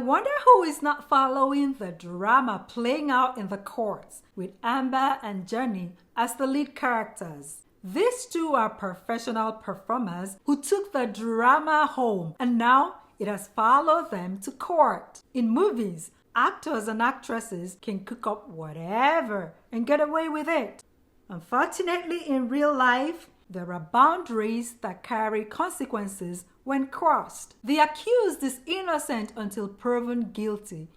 wonder who is not following the drama playing out in the courts with Amber and Johnny as the lead characters. These two are professional performers who took the drama home, and now it has followed them to court. In movies, actors and actresses can cook up whatever and get away with it. Unfortunately, in real life, there are boundaries that carry consequences when crossed. The accused is innocent until proven guilty.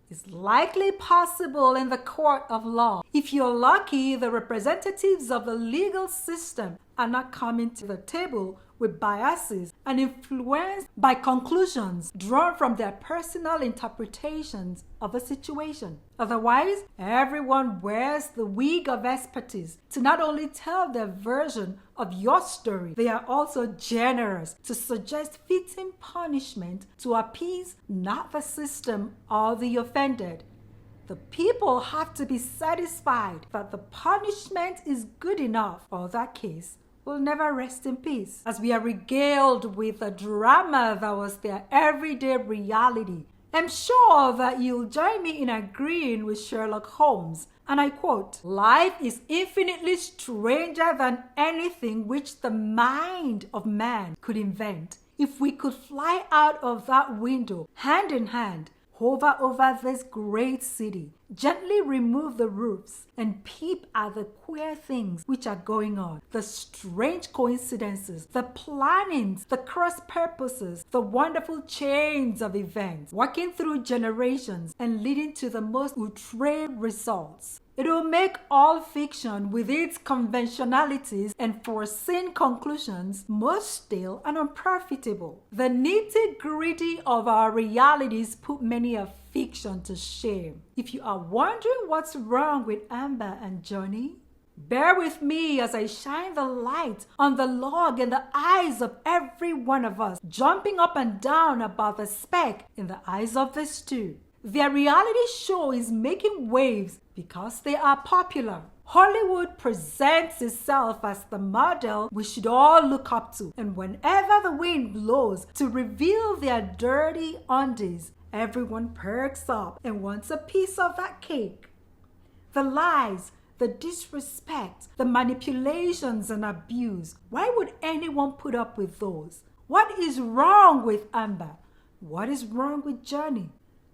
It's likely possible in the court of law. If you're lucky, the representatives of the legal system are not coming to the table with biases and influenced by conclusions drawn from their personal interpretations of a situation. Otherwise, everyone wears the wig of expertise to not only tell their version of your story, they are also generous to suggest fitting punishment to appease not the system or the offended. The people have to be satisfied that the punishment is good enough, or that case will never rest in peace. As we are regaled with the drama that was their everyday reality, I'm sure that you'll join me in agreeing with Sherlock Holmes. And I quote, "Life is infinitely stranger than anything which the mind of man could invent. If we could fly out of that window, hand in hand, hover over this great city, gently remove the roofs, and peep at the queer things which are going on, the strange coincidences, the plannings, the cross purposes, the wonderful chains of events, working through generations and leading to the most outre results. It will make all fiction with its conventionalities and foreseen conclusions most stale and unprofitable. The nitty-gritty of our realities put many a fiction to shame. If you are wondering what's wrong with Amber and Johnny, bear with me as I shine the light on the log in the eyes of every one of us, jumping up and down about the speck in the eyes of these two. Their reality show is making waves because they are popular. Hollywood presents itself as the model we should all look up to, and whenever the wind blows to reveal their dirty undies, everyone perks up and wants a piece of that cake. The lies, the disrespect, the manipulations and abuse, why would anyone put up with those? What is wrong with Amber? What is wrong with Johnny?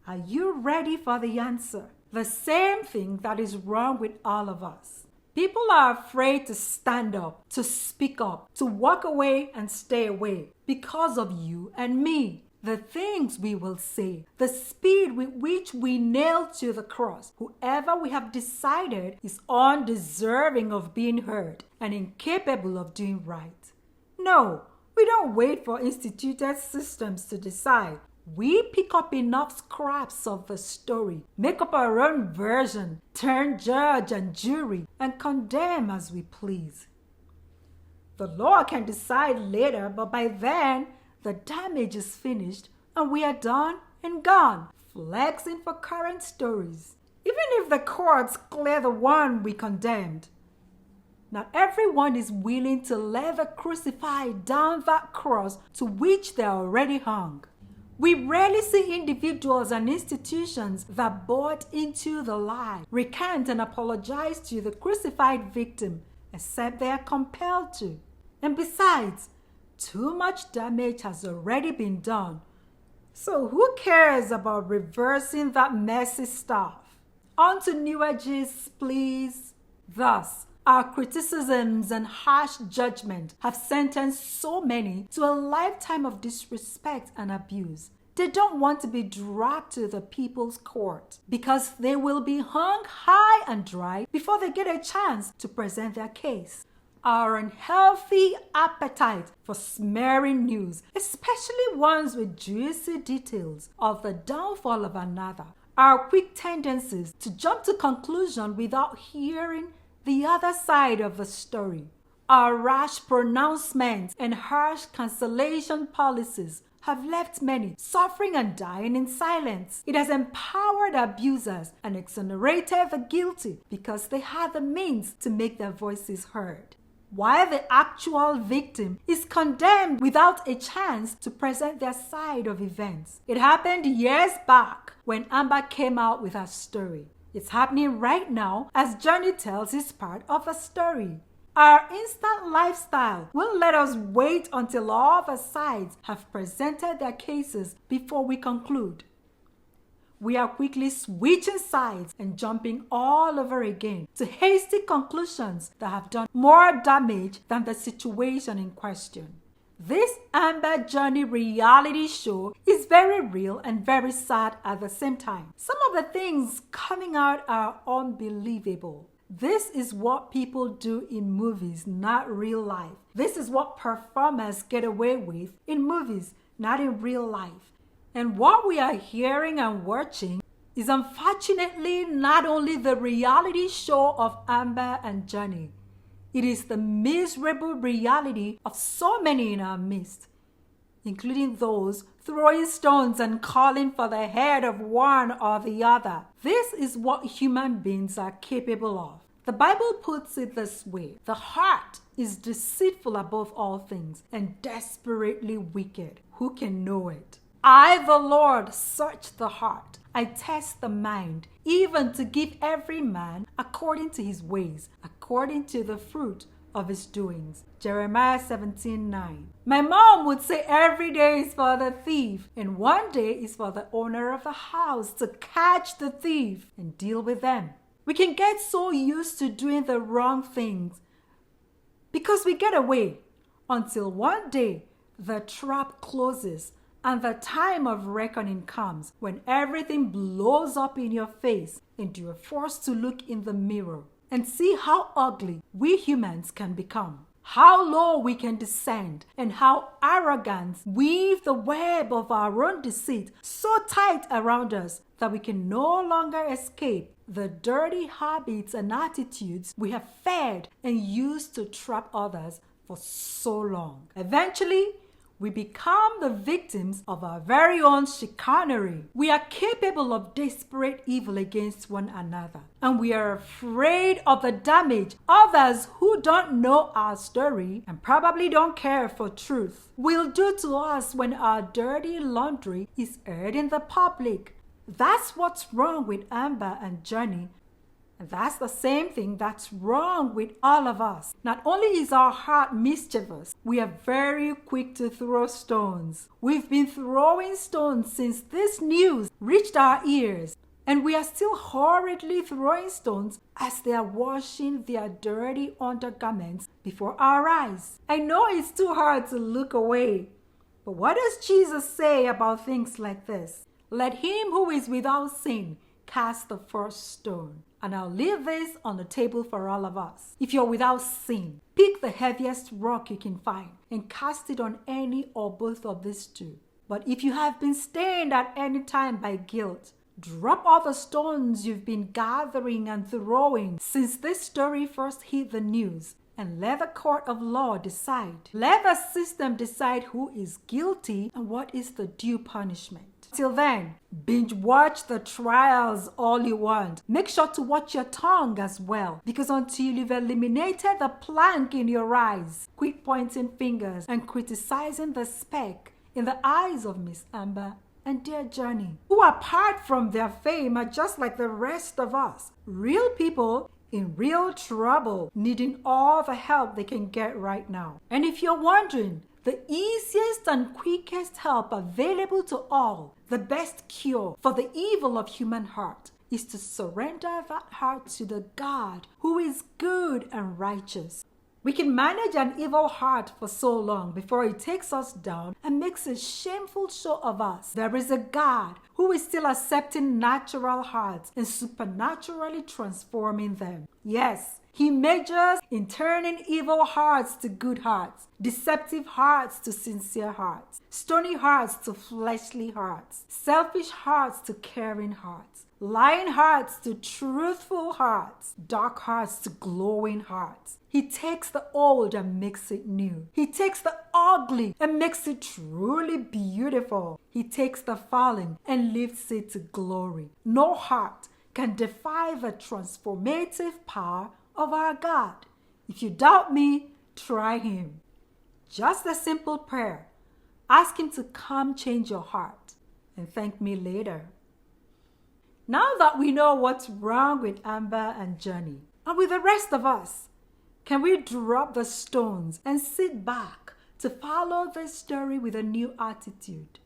Are you ready for the answer? The same thing that is wrong with all of us. People are afraid to stand up, to speak up, to walk away and stay away because of you and me. The things we will say, the speed with which we nail to the cross, whoever we have decided is undeserving of being heard and incapable of doing right. No, we don't wait for instituted systems to decide. We pick up enough scraps of the story, make up our own version, turn judge and jury, and condemn as we please. The law can decide later, but by then, the damage is finished and we are done and gone, flexing for current stories. Even if the courts clear the one we condemned, not everyone is willing to let the crucified down that cross to which they are already hung. We rarely see individuals and institutions that bought into the lie, recant and apologize to the crucified victim, except they are compelled to. And besides, too much damage has already been done. So who cares about reversing that messy stuff? On to newer gists, please. Thus, our criticisms and harsh judgment have sentenced so many to a lifetime of disrespect and abuse. They don't want to be dragged to the people's court because they will be hung high and dry before they get a chance to present their case. Our unhealthy appetite for smearing news, especially ones with juicy details of the downfall of another, our quick tendencies to jump to conclusion without hearing the other side of the story, our rash pronouncements and harsh cancellation policies have left many suffering and dying in silence. It has empowered abusers and exonerated the guilty because they had the means to make their voices heard. while the actual victim is condemned without a chance to present their side of events. It happened years back when Amber came out with her story. It's happening right now as Johnny tells his part of the story. Our instant lifestyle won't let us wait until all the sides have presented their cases before we conclude. We are quickly switching sides and jumping all over again to hasty conclusions that have done more damage than the situation in question. This Amber Johnny reality show is very real and very sad at the same time. Some of the things coming out are unbelievable. This is what people do in movies, not real life. This is what performers get away with in movies, not in real life. And what we are hearing and watching is unfortunately not only the reality show of Amber and Johnny. It is the miserable reality of so many in our midst, including those throwing stones and calling for the head of one or the other. This is what human beings are capable of. The Bible puts it this way: the heart is deceitful above all things and desperately wicked. Who can know it? I, the Lord, search the heart. I test the mind, even to give every man according to his ways, according to the fruit of his doings. Jeremiah 17:9. My mom would say every day is for the thief, and one day is for the owner of the house to catch the thief and deal with them. We can get so used to doing the wrong things because we get away until one day the trap closes and the time of reckoning comes when everything blows up in your face and you are forced to look in the mirror and see how ugly we humans can become, how low we can descend, and how arrogance weave the web of our own deceit so tight around us that we can no longer escape the dirty habits and attitudes we have fed and used to trap others for so long. Eventually, we become the victims of our very own chicanery. We are capable of desperate evil against one another, and we are afraid of the damage others who don't know our story and probably don't care for truth will do to us when our dirty laundry is aired in the public. That's what's wrong with Amber and Johnny. And that's the same thing that's wrong with all of us. Not only is our heart mischievous, we are very quick to throw stones. We've been throwing stones since this news reached our ears, and we are still hurriedly throwing stones as they are washing their dirty undergarments before our eyes. I know it's too hard to look away, but what does Jesus say about things like this? Let him who is without sin cast the first stone. And I'll leave this on the table for all of us. If you're without sin, pick the heaviest rock you can find and cast it on any or both of these two. But if you have been stained at any time by guilt, drop all the stones you've been gathering and throwing since this story first hit the news, and let the court of law decide. Let the system decide who is guilty and what is the due punishment. Till then, binge watch the trials all you want. Make sure to watch your tongue as well, because until you've eliminated the plank in your eyes, quit pointing fingers and criticizing the speck in the eyes of Miss Amber and dear Johnny, who apart from their fame are just like the rest of us. Real people in real trouble, needing all the help they can get right now. And if you're wondering, the easiest and quickest help available to all, the best cure for the evil of human heart, is to surrender that heart to the God who is good and righteous. We can manage an evil heart for so long before it takes us down and makes a shameful show of us. There is a God who is still accepting natural hearts and supernaturally transforming them. Yes, he majors in turning evil hearts to good hearts, deceptive hearts to sincere hearts, stony hearts to fleshly hearts, selfish hearts to caring hearts, lying hearts to truthful hearts, dark hearts to glowing hearts. He takes the old and makes it new. He takes the ugly and makes it truly beautiful. He takes the fallen and lifts it to glory. No heart can defy the transformative power of our God. If you doubt me, try him. Just a simple prayer. Ask him to come change your heart and thank me later. Now that we know what's wrong with Amber and Johnny, and with the rest of us, can we drop the stones and sit back to follow this story with a new attitude?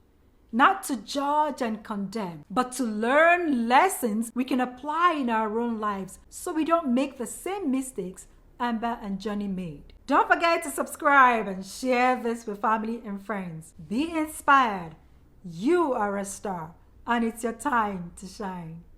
Not to judge and condemn, but to learn lessons we can apply in our own lives so we don't make the same mistakes Amber and Johnny made. Don't forget to subscribe and share this with family and friends. Be inspired. You are a star, and it's your time to shine.